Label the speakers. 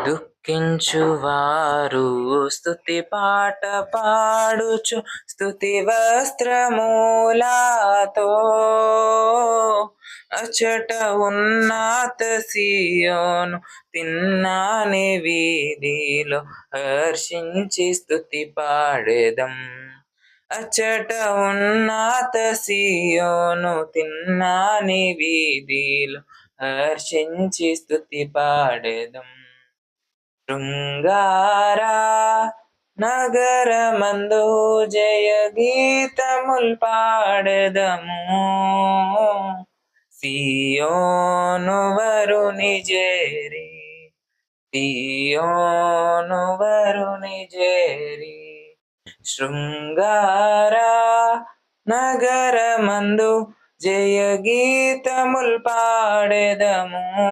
Speaker 1: దుఃఖించువారు స్తుతి పాట పాడుచు స్తుతి వస్త్రమూలాతో అచట ఉన్నత సియోను తిన్నాని వీధిలో హర్షించి స్తుతి పాడెదం. అచ్చట ఉన్నత సియోను తిన్నాని వీధిలో హర్షించి స్తుతి పాడెదం. శృంగారా నగరమందు జయ గీతముల్ పాడెదము. సియోను వరుని చేరి, సియోను వరుని చేరి, శృంగారా నగరమందు జయ గీతముల్ పాడెదము.